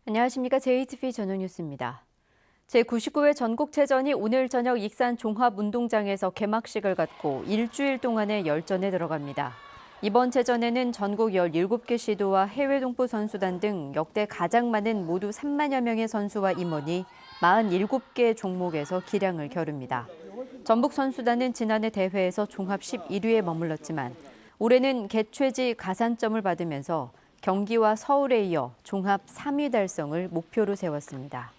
안녕하십니까. JTV 전용뉴스입니다. 제99회 전국체전이 오늘 저녁 익산 종합운동장에서 개막식을 갖고 일주일 동안의 열전에 들어갑니다. 이번 체전에는 전국 17개 시도와 해외 동포 선수단 등 역대 가장 많은 모두 3만여 명의 선수와 임원이 47개 종목에서 기량을 겨룹니다. 전북 선수단은 지난해 대회에서 종합 11위에 머물렀지만 올해는 개최지 가산점을 받으면서 경기와 서울에 이어 종합 3위 달성을 목표로 세웠습니다.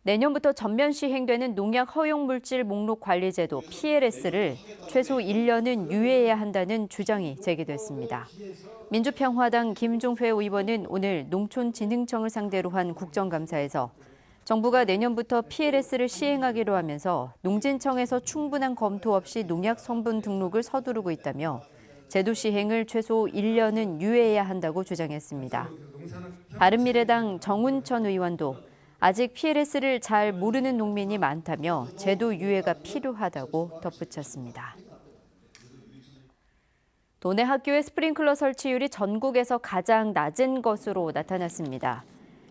내년부터 전면 시행되는 농약 허용 물질 목록 관리 제도 PLS를 최소 1년은 유예해야 한다는 주장이 제기됐습니다. 민주평화당 김종회 의원은 오늘 농촌진흥청을 상대로 한 국정감사에서 정부가 내년부터 PLS를 시행하기로 하면서 농진청에서 충분한 검토 없이 농약 성분 등록을 서두르고 있다며 제도 시행을 최소 1년은 유예해야 한다고 주장했습니다. 바른미래당 정운천 의원도 아직 PLS를 잘 모르는 농민이 많다며 제도 유예가 필요하다고 덧붙였습니다. 도내 학교의 스프링클러 설치율이 전국에서 가장 낮은 것으로 나타났습니다.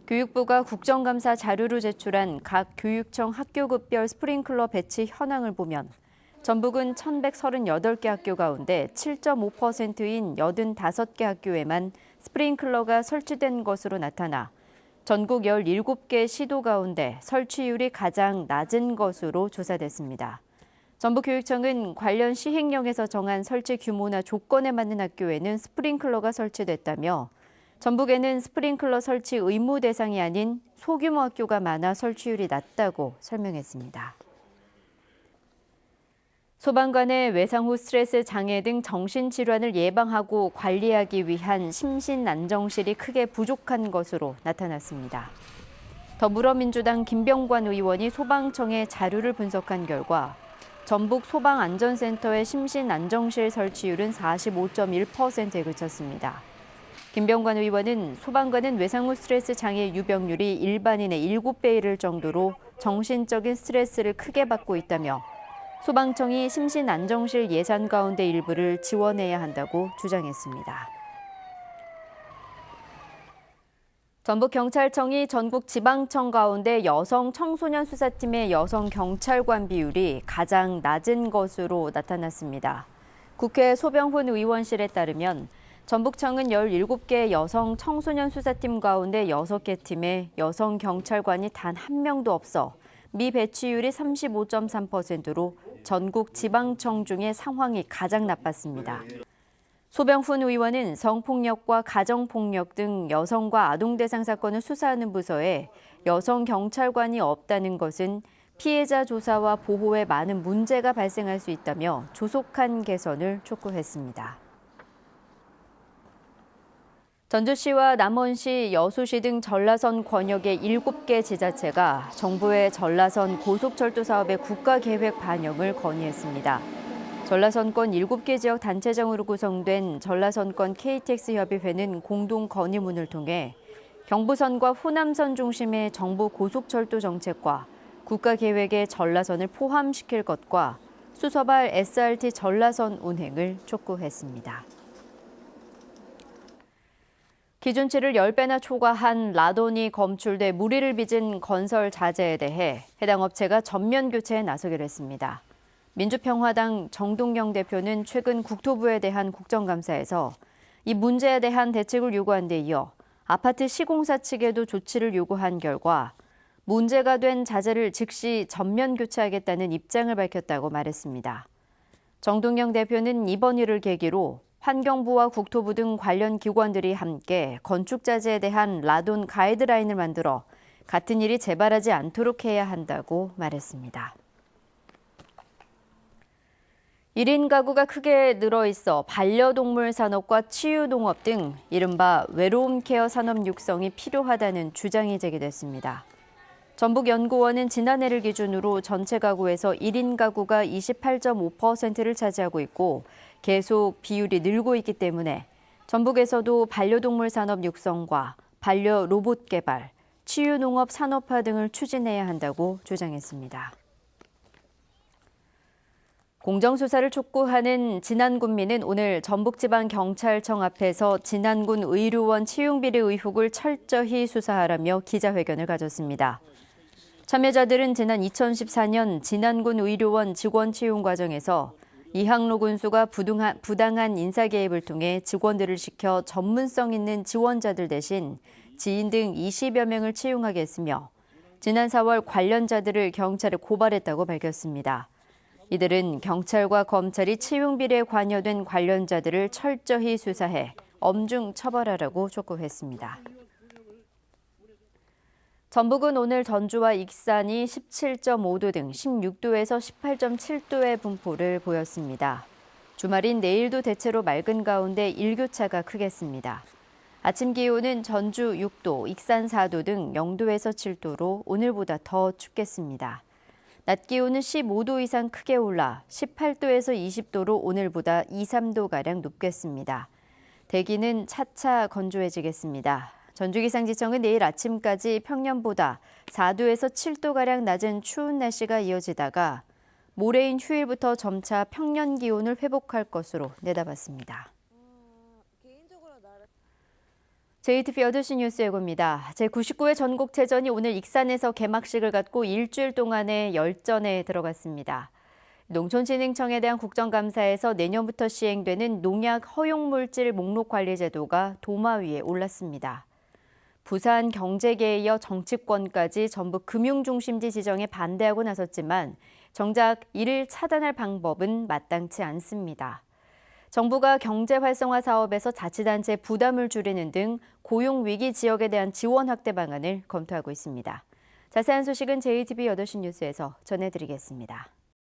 교육부가 국정감사 자료로 제출한 각 교육청 학교급별 스프링클러 배치 현황을 보면 전북은 1,138개 학교 가운데 7.5%인 85개 학교에만 스프링클러가 설치된 것으로 나타나 전국 17개 시도 가운데 설치율이 가장 낮은 것으로 조사됐습니다. 전북교육청은 관련 시행령에서 정한 설치 규모나 조건에 맞는 학교에는 스프링클러가 설치됐다며 전북에는 스프링클러 설치 의무 대상이 아닌 소규모 학교가 많아 설치율이 낮다고 설명했습니다. 소방관의 외상 후 스트레스 장애 등 정신질환을 예방하고 관리하기 위한 심신안정실이 크게 부족한 것으로 나타났습니다. 더불어민주당 김병관 의원이 소방청의 자료를 분석한 결과 전북 소방안전센터의 심신안정실 설치율은 45.1%에 그쳤습니다. 김병관 의원은 소방관은 외상 후 스트레스 장애 유병률이 일반인의 7배에 이를 정도로 정신적인 스트레스를 크게 받고 있다며 소방청이 심신안정실 예산 가운데 일부를 지원해야 한다고 주장했습니다. 전북경찰청이 전국 지방청 가운데 여성 청소년 수사팀의 여성 경찰관 비율이 가장 낮은 것으로 나타났습니다. 국회 소병훈 의원실에 따르면 전북청은 17개 여성 청소년 수사팀 가운데 6개 팀에 여성 경찰관이 단 한 명도 없어 미배치율이 35.3%로 전국 지방청 중에 상황이 가장 나빴습니다. 소병훈 의원은 성폭력과 가정폭력 등 여성과 아동 대상 사건을 수사하는 부서에 여성 경찰관이 없다는 것은 피해자 조사와 보호에 많은 문제가 발생할 수 있다며 조속한 개선을 촉구했습니다. 전주시와 남원시, 여수시 등 전라선 권역의 7개 지자체가 정부의 전라선 고속철도 사업의 국가계획 반영을 건의했습니다. 전라선권 7개 지역 단체장으로 구성된 전라선권 KTX협의회는 공동 건의문을 통해 경부선과 호남선 중심의 정부 고속철도 정책과 국가계획에 전라선을 포함시킬 것과 수서발 SRT 전라선 운행을 촉구했습니다. 기준치를 10배나 초과한 라돈이 검출돼 무리를 빚은 건설 자재에 대해 해당 업체가 전면 교체에 나서기로 했습니다. 민주평화당 정동영 대표는 최근 국토부에 대한 국정감사에서 이 문제에 대한 대책을 요구한 데 이어 아파트 시공사 측에도 조치를 요구한 결과 문제가 된 자재를 즉시 전면 교체하겠다는 입장을 밝혔다고 말했습니다. 정동영 대표는 이번 일을 계기로 환경부와 국토부 등 관련 기관들이 함께 건축자재에 대한 라돈 가이드라인을 만들어 같은 일이 재발하지 않도록 해야 한다고 말했습니다. 1인 가구가 크게 늘어 있어 반려동물 산업과 치유농업 등 이른바 외로움 케어 산업 육성이 필요하다는 주장이 제기됐습니다. 전북연구원은 지난해를 기준으로 전체 가구에서 1인 가구가 28.5%를 차지하고 있고 계속 비율이 늘고 있기 때문에 전북에서도 반려동물 산업 육성과 반려 로봇 개발, 치유농업 산업화 등을 추진해야 한다고 주장했습니다. 공정수사를 촉구하는 진안군민은 오늘 전북지방경찰청 앞에서 진안군 의료원 채용비리 의혹을 철저히 수사하라며 기자회견을 가졌습니다. 참여자들은 지난 2014년 진안군 의료원 직원 채용 과정에서 이항로 군수가 부당한 인사 개입을 통해 직원들을 시켜 전문성 있는 지원자들 대신 지인 등 20여 명을 채용하게 했으며 지난 4월 관련자들을 경찰에 고발했다고 밝혔습니다. 이들은 경찰과 검찰이 채용 비리에 관여된 관련자들을 철저히 수사해 엄중 처벌하라고 촉구했습니다. 전북은 오늘 전주와 익산이 17.5도 등 16도에서 18.7도의 분포를 보였습니다. 주말인 내일도 대체로 맑은 가운데 일교차가 크겠습니다. 아침 기온은 전주 6도, 익산 4도 등 0도에서 7도로 오늘보다 더 춥겠습니다. 낮 기온은 15도 이상 크게 올라 18도에서 20도로 오늘보다 2, 3도가량 높겠습니다. 대기는 차차 건조해지겠습니다. 전주기상지청은 내일 아침까지 평년보다 4도에서 7도가량 낮은 추운 날씨가 이어지다가 모레인 휴일부터 점차 평년 기온을 회복할 것으로 내다봤습니다. JTBC 8시 뉴스 예고입니다. 제99회 전국체전이 오늘 익산에서 개막식을 갖고 일주일 동안의 열전에 들어갔습니다. 농촌진흥청에 대한 국정감사에서 내년부터 시행되는 농약 허용물질 목록관리 제도가 도마 위에 올랐습니다. 부산 경제계에 이어 정치권까지 전북 금융중심지 지정에 반대하고 나섰지만 정작 이를 차단할 방법은 마땅치 않습니다. 정부가 경제 활성화 사업에서 자치단체 부담을 줄이는 등 고용위기 지역에 대한 지원 확대 방안을 검토하고 있습니다. 자세한 소식은 JTBC 8시 뉴스에서 전해드리겠습니다.